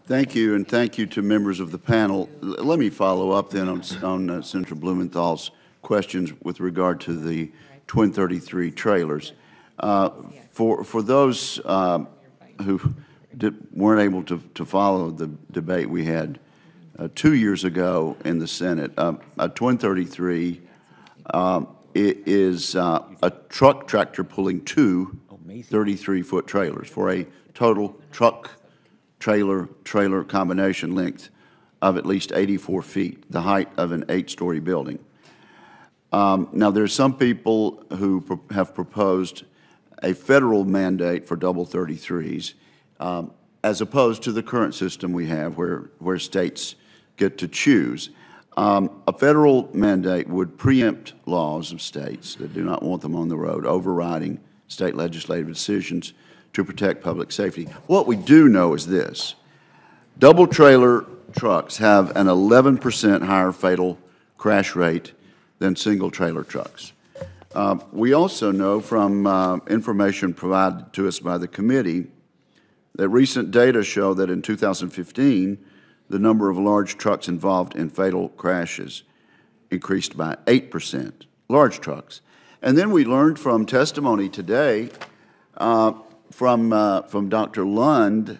Thank you, and thank you to members of the panel. Let me follow up then on Senator Blumenthal's questions with regard to the Twin-33 trailers. For those who weren't able to follow the debate we had 2 years ago in the Senate, a Twin-33 is a truck tractor pulling two 33-foot trailers for a total truck-trailer combination length of at least 84 feet, the height of an 8-story building. Now, there's some people who have proposed a federal mandate for double 33s, as opposed to the current system we have where states get to choose. A federal mandate would preempt laws of states that do not want them on the road, overriding state legislative decisions to protect public safety. What we do know is this: double trailer trucks have an 11% higher fatal crash rate than single trailer trucks. We also know from information provided to us by the committee that recent data show that in 2015, the number of large trucks involved in fatal crashes increased by 8%, large trucks. And then we learned from testimony today from Dr. Lund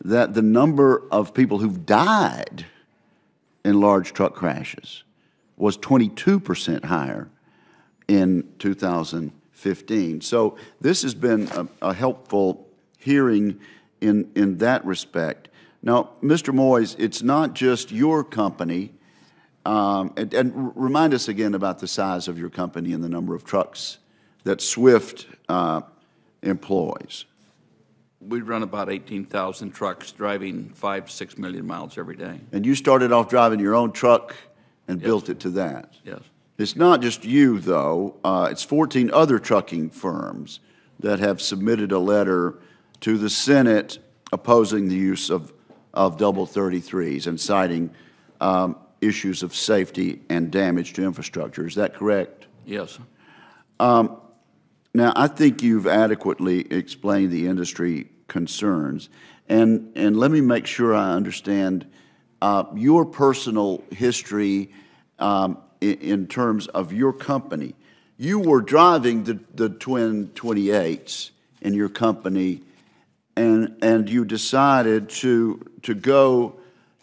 that the number of people who've died in large truck crashes was 22% higher in 2015. So this has been a helpful hearing in that respect. Now, Mr. Moyes, it's not just your company, and remind us again about the size of your company and the number of trucks that Swift employs. We run about 18,000 trucks driving 5 to 6 million miles every day. And you started off driving your own truck and built it to that. Yes. It's not just you, though. It's 14 other trucking firms that have submitted a letter to the Senate opposing the use of double 33s and citing issues of safety and damage to infrastructure. Is that correct? Yes. Now, I think you've adequately explained the industry concerns, and let me make sure I understand your personal history in terms of your company. You were driving the Twin 28s in your company, and you decided to go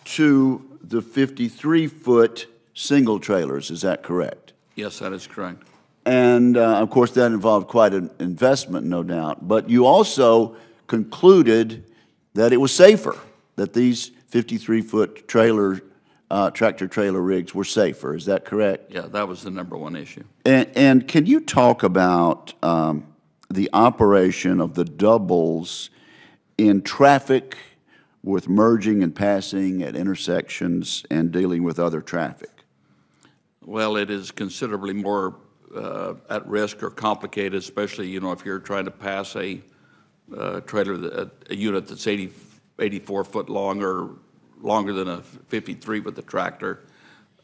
to the 53-foot single trailers. Is that correct? Yes, that is correct. And, of course, that involved quite an investment, no doubt. But you also concluded that it was safer, that these 53-foot tractor-trailer rigs were safer. Is that correct? Yeah, that was the #1 issue. And can you talk about the operation of the doubles in traffic with merging and passing at intersections and dealing with other traffic? Well, it is considerably more at risk or complicated, especially, you know, if you're trying to pass a trailer, a unit that's 84 foot long or longer than a 53 with a tractor.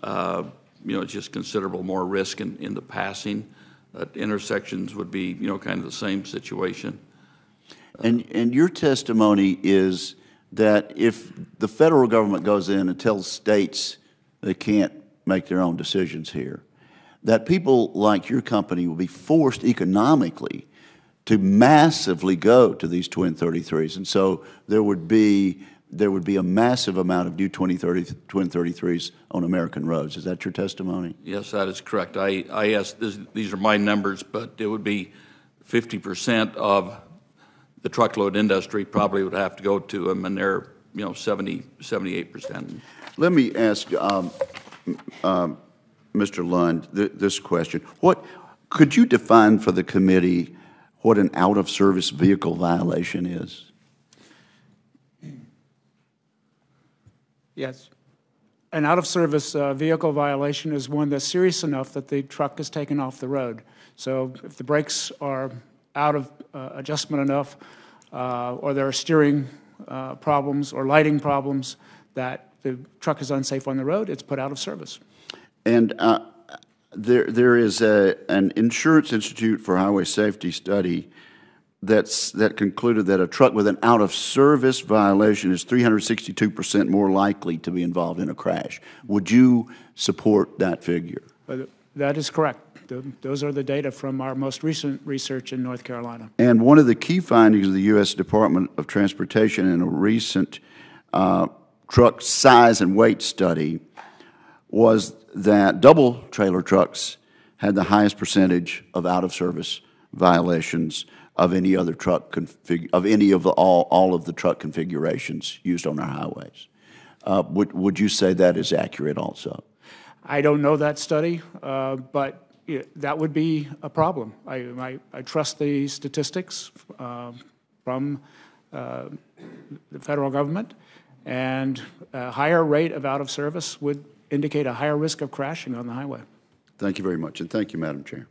You know, it's just considerable more risk in the passing. Intersections would be, you know, kind of the same situation. And your testimony is that if the federal government goes in and tells states they can't make their own decisions here, that people like your company will be forced economically to massively go to these Twin 33s, and so there would be a massive amount of new Twin 33s on American roads. Is that your testimony? Yes, that is correct. I asked, these are my numbers, but it would be 50% of the truckload industry probably would have to go to them, and they're, you know, 78%. Let me ask Mr. Lund this question. Could you define for the committee what an out-of-service vehicle violation is? Yes. An out-of-service vehicle violation is one that's serious enough that the truck is taken off the road. So if the brakes are out of adjustment enough, or there are steering problems or lighting problems that the truck is unsafe on the road, it's put out of service. And there is an Insurance Institute for Highway Safety study that concluded that a truck with an out-of-service violation is 362% more likely to be involved in a crash. Would you support that figure? That is correct. Those are the data from our most recent research in North Carolina. And one of the key findings of the U.S. Department of Transportation in a recent truck size and weight study was that double trailer trucks had the highest percentage of out-of-service violations of any other truck all of the truck configurations used on our highways. Would you say that is accurate also? I don't know that study, but that would be a problem. I trust the statistics from the federal government, and a higher rate of out of service would indicate a higher risk of crashing on the highway. Thank you very much, and thank you, Madam Chair.